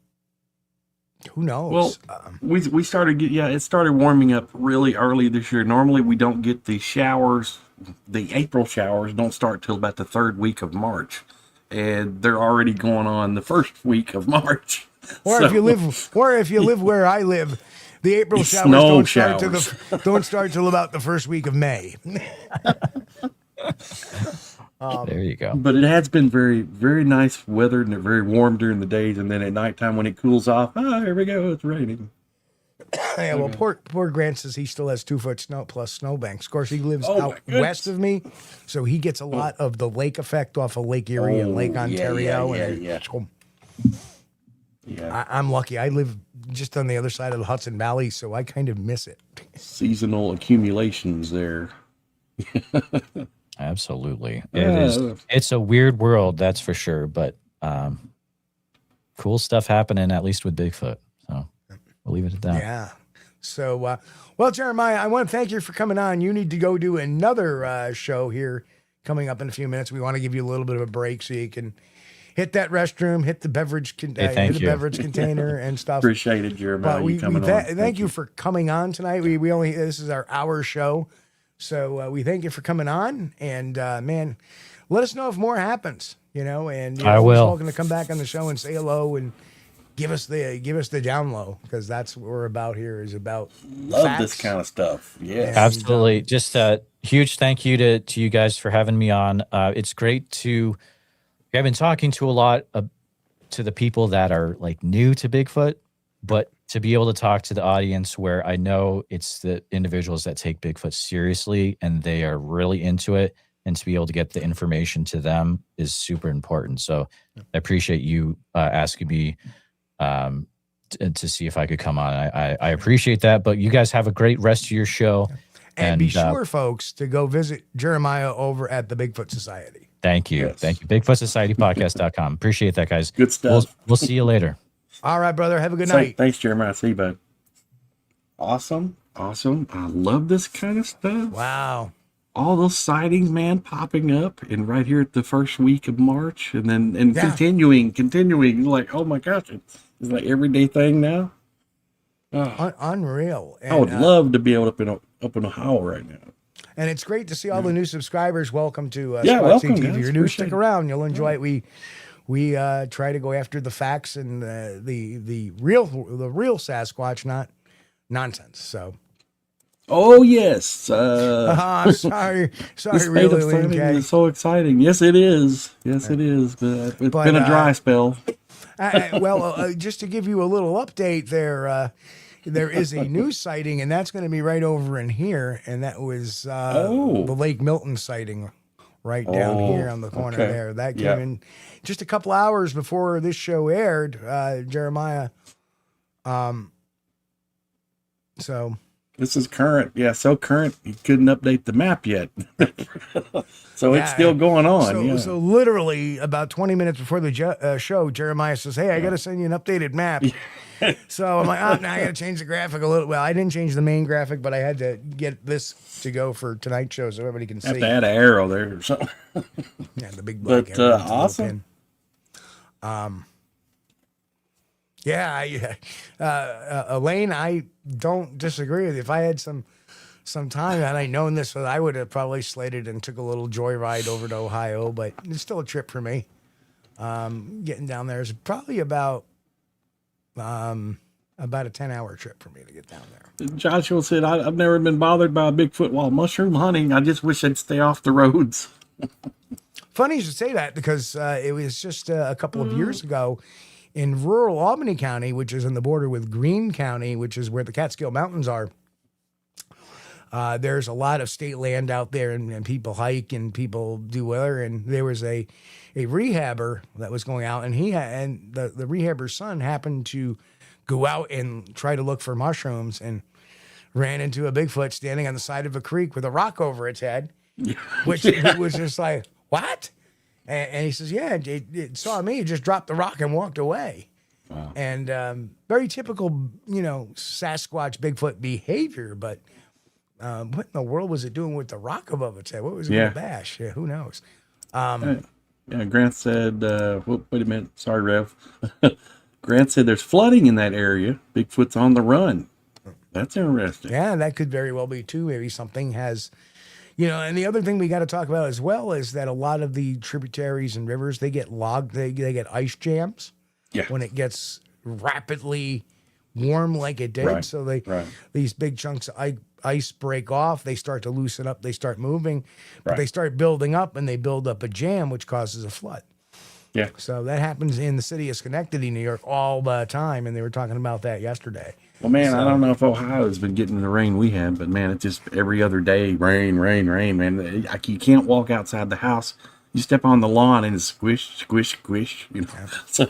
knows? Well, we started it started warming up really early this year. Normally we don't get the showers, the April showers don't start till about the third week of March, and they're already going on the first week of March. Or if you live where I live, The April It's showers snow don't start till about the first week of May. There you go. But it has been very, very nice weather and very warm during the days, and then at nighttime when it cools off, here we go, it's raining. Yeah, well, poor Grant says he still has 2 foot snow plus snowbanks. Of course, he lives Oh, out west of me, so he gets a lot of the lake effect off of Lake Erie and Lake Ontario. I'm lucky. I live just on the other side of the Hudson Valley, so I kind of miss it. Seasonal accumulations there. Absolutely. It's a weird world, that's for sure, but cool stuff happening, at least with Bigfoot. So we'll leave it at that. Yeah. So, well, Jeremiah, I want to thank you for coming on. You need to go do another show here coming up in a few minutes. We want to give you a little bit of a break so you can hit that restroom, hit the beverage, beverage container and stuff. Appreciate it, Jeremiah. Thank you for coming on tonight. This is our hour show. So we thank you for coming on, and man, let us know if more happens, and I will. Welcome to come back on the show and say hello and give us the down low, because that's what we're about here, is about love facts. This kind of stuff. Yes. Absolutely. Just a huge thank you to you guys for having me on. It's great to, I've been talking to a lot to the people that are like new to Bigfoot, but to be able to talk to the audience where I know it's the individuals that take Bigfoot seriously and they are really into it, and to be able to get the information to them is super important. So I appreciate you asking me to see if I could come on. I appreciate that, but you guys have a great rest of your show. And be sure, folks, to go visit Jeremiah over at the Bigfoot Society. Thank you. Yes. Thank you. BigfootSocietyPodcast.com. Appreciate that, guys. Good stuff. We'll see you later. All right, brother. Have a good night. Thanks, Jeremiah. See you, bud. Awesome. I love this kind of stuff. Wow. All those sightings, man, popping up, and right here at the first week of March, and then continuing, like, oh my gosh, it's like everyday thing now. Unreal. And, I would love to be able to up in Ohio right now. And it's great to see all the new subscribers. Welcome to welcome, Squatch-D TV. guys. If you're new, stick around. You'll enjoy it. We try to go after the facts and the real Sasquatch, not nonsense. So. Oh yes. I'm sorry, this really, sighting is so exciting. Yes, it is. Yes, it is. But it's been a dry spell. Just to give you a little update, there is a new sighting, and that's going to be right over in here, and that was the Lake Milton sighting right down here on the corner there. That came in just a couple hours before this show aired, Jeremiah. So this is current. Yeah, so current you couldn't update the map yet. So it's still going on. So literally about 20 minutes before the show, Jeremiah says, "Hey, I got to send you an updated map." So I'm like, now I got to change the graphic a little. Well, I didn't change the main graphic, but I had to get this to go for tonight's show so everybody can see. Have to add an arrow there or something. Yeah, the big black but arrow. awesome. Elaine, I don't disagree with you. If I had some time and I'd known this, I would have probably slated and took a little joyride over to Ohio, but it's still a trip for me. Getting down there is probably about a 10-hour trip for me to get down there. Joshua said, I've never been bothered by a Bigfoot while mushroom hunting. I just wish I'd stay off the roads. Funny you should say that, because it was just a couple of years ago in rural Albany County, which is on the border with Greene County, which is where the Catskill Mountains are. There's a lot of state land out there, and people hike and people do weather. And there was a rehabber that was going out, and the rehabber's son happened to go out and try to look for mushrooms and ran into a Bigfoot standing on the side of a creek with a rock over its head, which it was just like, what? And he says, yeah, it saw me, it just dropped the rock and walked away. Wow. And very typical, Sasquatch Bigfoot behavior, but what in the world was it doing with the rock above its head? What was it going to bash? Yeah, who knows? Grant said, wait a minute. Sorry, Rev. Grant said there's flooding in that area. Bigfoot's on the run. That's interesting. Yeah, that could very well be too. Maybe something has, and the other thing we got to talk about as well is that a lot of the tributaries and rivers, they get logged, they get ice jams. Yeah. When it gets rapidly warm like it did. Right, So right. these big chunks of ice break off. They start to loosen up. They start moving, but Right. they start building up, and they build up a jam, which causes a flood. Yeah. So that happens in the city of Schenectady, New York, all the time, and they were talking about that yesterday. Well, man, I don't know if Ohio's been getting the rain we have, but man, it's just every other day, rain, man. You can't walk outside the house. You step on the lawn and it's squish, squish, squish. You know, so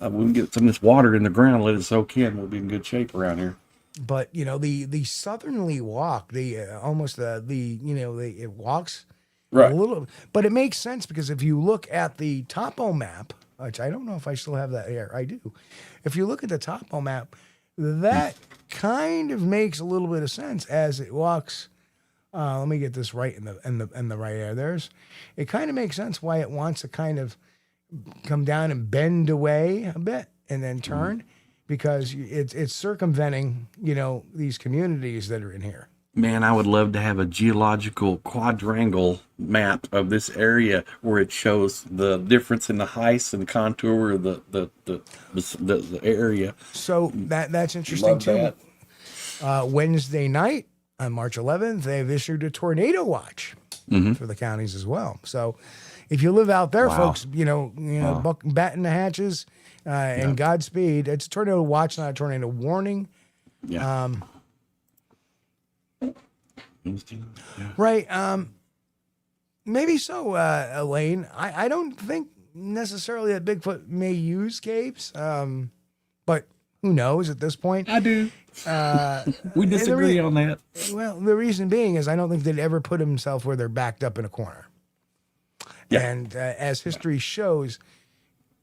we can get some of this water in the ground, let it soak in. We'll be in good shape around here. But you know, the southerly walk, it walks Right. a little, but it makes sense because if you look at the topo map, which I don't know if I still have that here, I do. If you look at the topo map, that kind of makes a little bit of sense as it walks. Let me get this right in the right area. It kind of makes sense why it wants to kind of come down and bend away a bit and then turn, because it's circumventing, these communities that are in here. Man, I would love to have a geological quadrangle map of this area where it shows the difference in the heights and contour of the area. So that's interesting Love too. that. Wednesday night on March 11th, they've issued a tornado watch for the counties as well. So if you live out there, Wow. folks, batten the hatches and Godspeed. It's a tornado watch, not a tornado warning. Yeah. Right. Maybe so, Elaine. I don't think necessarily that Bigfoot may use caves, but who knows at this point? I do. We disagree on that. Well, the reason being is I don't think they'd ever put himself where they're backed up in a corner. Yeah. And as history shows,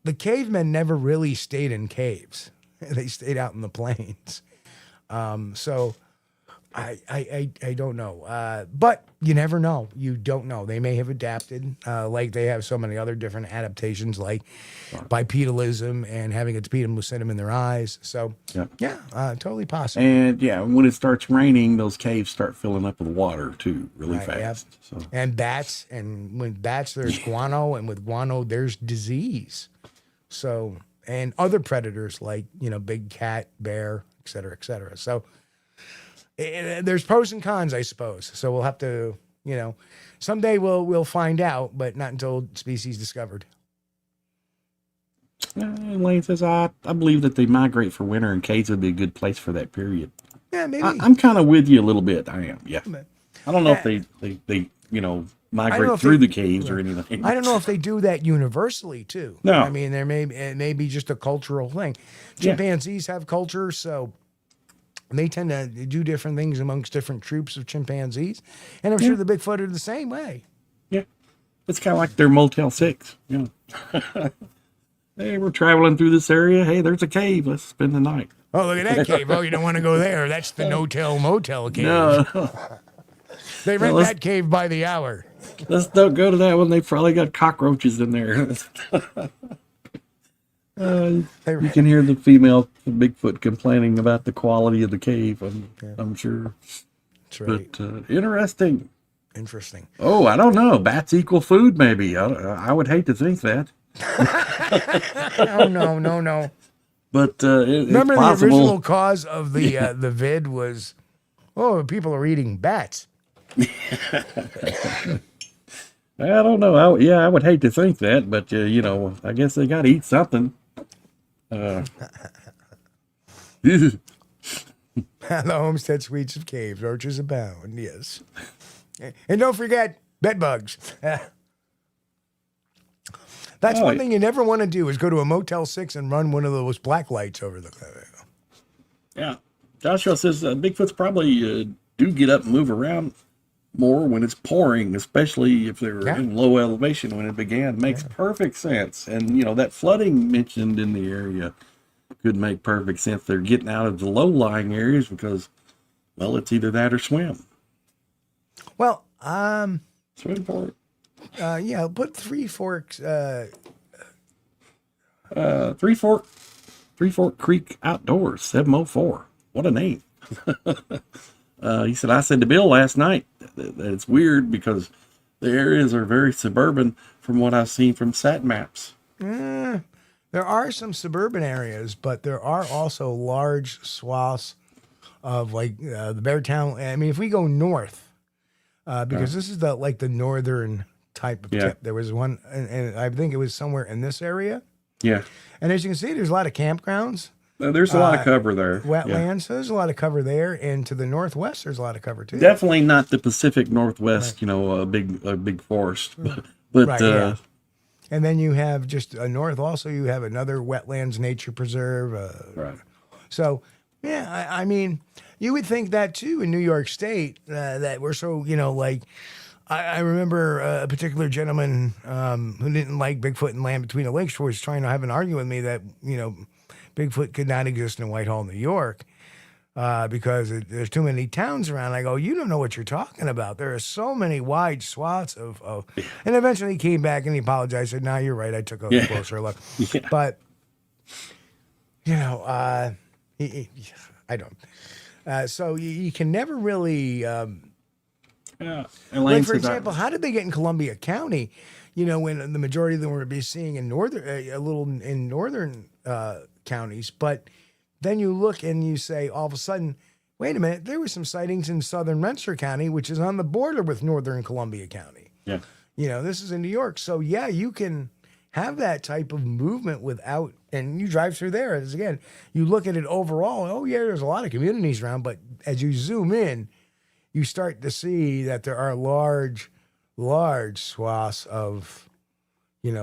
the cavemen never really stayed in caves. They stayed out in the plains. So I don't know. But you never know. You don't know. They may have adapted, like they have so many other different adaptations, like bipedalism and having a lucidum in their eyes. So, totally possible. And when it starts raining, those caves start filling up with water too, really fast. Yep. So. And bats, and with bats, there's guano, and with guano, there's disease. So, and other predators like, big cat, bear, et cetera, et cetera. So, there's pros and cons, I suppose. So we'll have to, someday we'll find out, but not until species discovered. Lane says, I believe that they migrate for winter, and caves would be a good place for that period. Yeah, maybe. I'm kind of with you a little bit. I am. Yeah. I don't know if they migrate through the caves or anything. I don't know if they do that universally too. No. I mean, it may be just a cultural thing. Chimpanzees have culture, so they tend to do different things amongst different troops of chimpanzees. And I'm sure the Bigfoot are the same way. Yeah. It's kind of like their Motel 6. Hey, we're traveling through this area. Hey, there's a cave. Let's spend the night. Oh, look at that cave. Oh, you don't want to go there. That's the no-tell motel cave. No. They rent that cave by the hour. Let's don't go to that one. They probably got cockroaches in there. You can hear the female Bigfoot complaining about the quality of the cave, I'm sure. That's right. But interesting. Interesting. Oh, I don't know. Bats equal food, maybe. I would hate to think that. Oh, no. But remember it's possible. The original cause of the vid was, people are eating bats. I don't know. I would hate to think that, but I guess they got to eat something. The homestead suites of caves, orchards abound. Yes, and don't forget bed bugs. That's one thing you never want to do is go to a Motel 6 and run one of those black lights over the. Yeah, Joshua says Bigfoots probably do get up and move around more when it's pouring, especially if they're in low elevation when it began. Makes perfect sense. And, that flooding mentioned in the area could make perfect sense. They're getting out of the low-lying areas because, it's either that or swim. Well, Swim for it. put Three Forks. Three Fork Creek Outdoors, 704. What a name. He said, I said to Bill last night that it's weird because the areas are very suburban from what I've seen from sat maps. They're There are some suburban areas, but there are also large swaths of like the Beartown. I mean, if we go north, because this is the northern type of tip. There was one, and I think it was somewhere in this area. Yeah. And as you can see, there's a lot of campgrounds. There's a lot of cover there. Wetlands. So there's a lot of cover there. And to the northwest, there's a lot of cover too. Definitely not the Pacific Northwest, a big forest. But Right, and then you have just north also, you have another wetlands nature preserve. Right. So, yeah, I mean, you would think that too in New York State, that we're so, I remember a particular gentleman who didn't like Bigfoot and Land Between the Lakes was trying to have an argument with me that, Bigfoot could not exist in Whitehall, New York, because there's too many towns around. I go, you don't know what you're talking about. There are so many wide swaths of and eventually he came back and he apologized. Said, "No, you're right. I took a closer look." Yeah. But I don't. So you can never really. Like for example, how did they get in Columbia County? When the majority of them were be seeing in northern counties, but then you look and you say, all of a sudden, wait a minute, there were some sightings in southern Rensselaer County, which is on the border with northern Columbia County. Yeah. This is in New York. So, yeah, you can have that type of movement without, and you drive through there. As again, you look at it overall, oh, yeah, there's a lot of communities around, but as you zoom in, you start to see that there are large swaths of,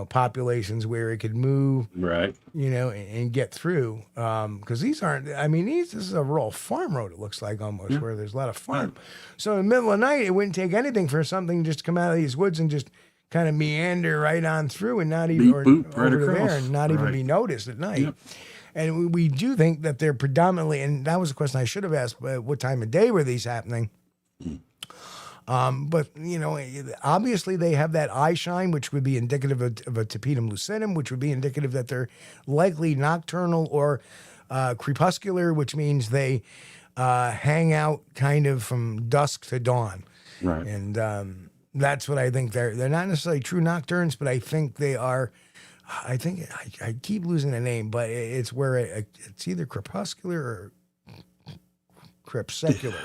populations where it could move, right? And get through. Because these aren't. I mean, this is a rural farm road. It looks like almost where there's a lot of farm. So in the middle of the night, it wouldn't take anything for something just to come out of these woods and just kind of meander right on through and not even over there and not even be noticed at night. Yep. And we do think that they're predominantly, and that was a question I should have asked. What time of day were these happening? But obviously they have that eye shine, which would be indicative of a tapetum lucidum, which would be indicative that they're likely nocturnal or crepuscular, which means they hang out kind of from dusk to dawn. Right. And that's what I think they're not necessarily true nocturnes, but I think they are. I think I keep losing the name, but it's where it's either crepuscular or crepuscular.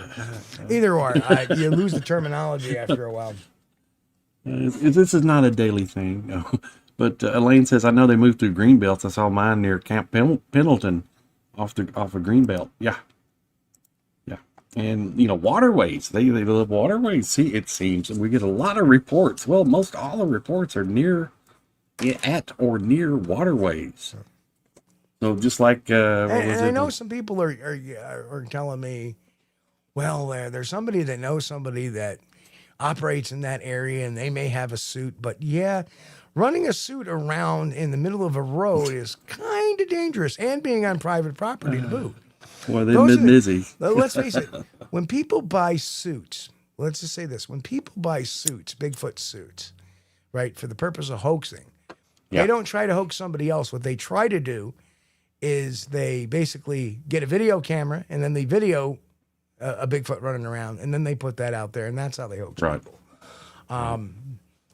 Either or, you lose the terminology after a while. This is not a daily thing, no. But Elaine says, I know they moved through greenbelts. I saw mine near Camp Pendleton off a greenbelt. Yeah. And, waterways. They live waterways. See, it seems. And we get a lot of reports. Well, most all the reports are at or near waterways. So just like, and I know some people are telling me, well, there's somebody that knows somebody that operates in that area, and they may have a suit. But yeah, running a suit around in the middle of a road is kind of dangerous, and being on private property to boot. Well, they've been busy. Let's face it. When people buy suits, let's just say this: when people buy suits, Bigfoot suits, right, for the purpose of hoaxing, they don't try to hoax somebody else. What they try to do is they basically get a video camera and then they video a Bigfoot running around, and then they put that out there, and that's how they hoax people.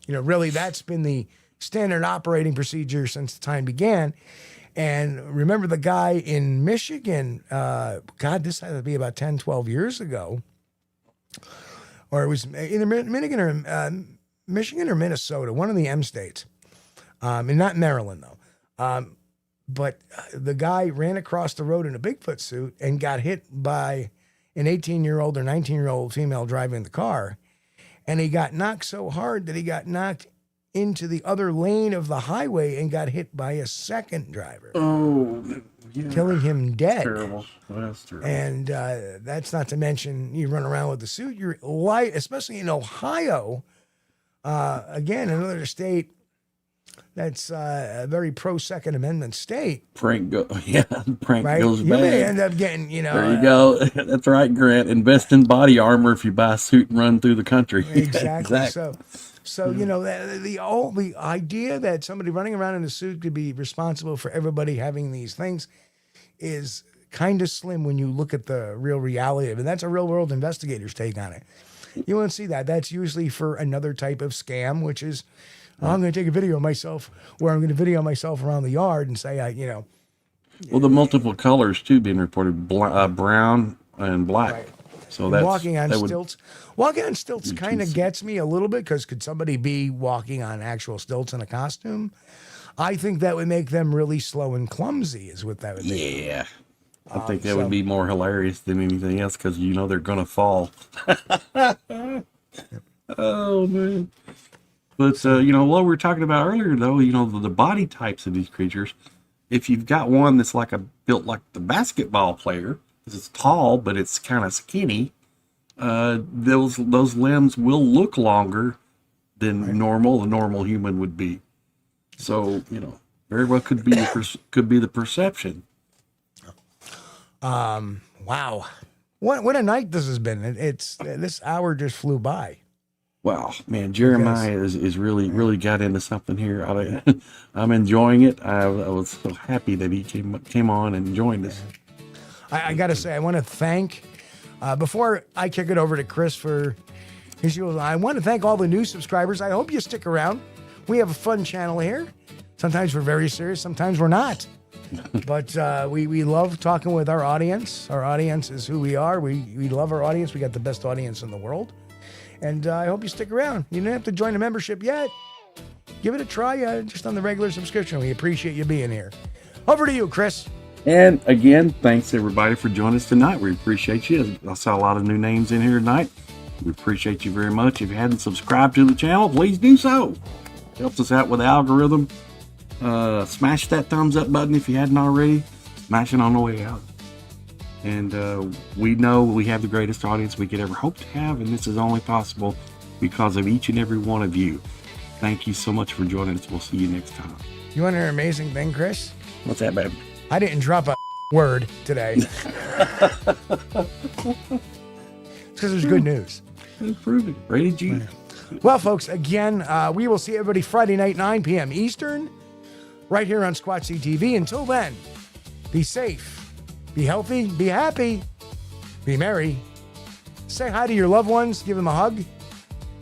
Really, that's been the standard operating procedure since the time began. And remember the guy in Michigan, this had to be about 10, 12 years ago, or it was either Michigan or Minnesota, one of the M states, and not Maryland, though. But the guy ran across the road in a Bigfoot suit and got hit by an 18-year-old or 19-year-old female driving the car. And he got knocked so hard that he got knocked into the other lane of the highway and got hit by a second driver. Oh, yeah. Killing him dead. Terrible. That's terrible. And that's not to mention you run around with the suit. You're light, especially in Ohio. Again, another state that's a very pro-Second Amendment state. Prank goes bad. You may end up getting, There you go. That's right, Grant. Invest in body armor if you buy a suit and run through the country. Exactly. So the idea that somebody running around in a suit could be responsible for everybody having these things is kind of slim when you look at the real reality of it. And that's a real-world investigator's take on it. You won't see that. That's usually for another type of scam, which is I'm going to take a video of myself, or I'm going to video myself around the yard and say, Well, the multiple colors too being reported, brown and black. Right. So that's walking on that would- stilts. Walking on stilts You kind can of see- gets me a little bit, because could somebody be walking on actual stilts in a costume? I think that would make them really slow and clumsy, is what that would be. Yeah. I think that would be more hilarious than anything else, because they're going to fall. Oh, man. But, what we were talking about earlier, though, the body types of these creatures, if you've got one that's built like the basketball player, because it's tall, but it's kind of skinny, those limbs will look longer than a normal human would be. So, very well could be the perception. Wow. What a night this has been. It's this hour just flew by. Wow, man, Jeremiah is really got into something here. I'm enjoying it. I was so happy that he came on and joined us. I got to say, I want to thank, before I kick it over to Chris for his usual, I want to thank all the new subscribers. I hope you stick around. We have a fun channel here. Sometimes we're very serious, sometimes we're not. But we love talking with our audience. Our audience is who we are. We love our audience. We got the best audience in the world. And I hope you stick around. You don't have to join a membership yet. Give it a try just on the regular subscription. We appreciate you being here. Over to you, Chris. And again, thanks everybody for joining us tonight. We appreciate you. I saw a lot of new names in here tonight. We appreciate you very much. If you hadn't subscribed to the channel, please do so. Helps us out with the algorithm. Smash that thumbs up button if you hadn't already. Smash it on the way out. And we know we have the greatest audience we could ever hope to have, and this is only possible because of each and every one of you. Thank you so much for joining us. We'll see you next time. You want to hear an amazing thing, Chris? What's that, babe? I didn't drop a word today. It's because there's good news. Improving. Rated G. Well, folks, again, we will see everybody Friday night, 9 p.m. Eastern, right here on Squatch-D TV. Until then, be safe, be healthy, be happy, be merry. Say hi to your loved ones, give them a hug.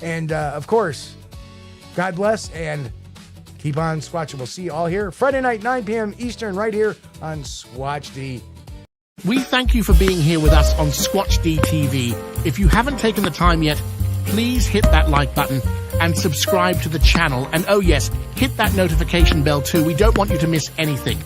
And, of course, God bless and keep on squatching. We'll see you all here Friday night, 9 p.m. Eastern, right here on Squatch-D. We thank you for being here with us on Squatch-D TV. If you haven't taken the time yet, please hit that like button and subscribe to the channel. And oh yes, hit that notification bell too. We don't want you to miss anything.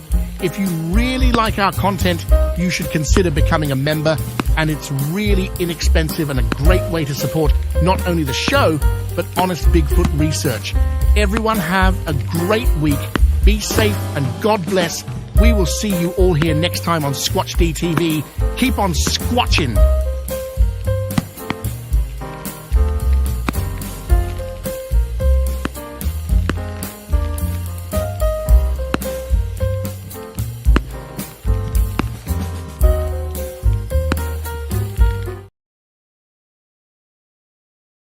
If you really like our content, you should consider becoming a member. And it's really inexpensive and a great way to support not only the show, but honest Bigfoot research. Everyone have a great week. Be safe and God bless. We will see you all here next time on Squatch-D TV. Keep on squatching.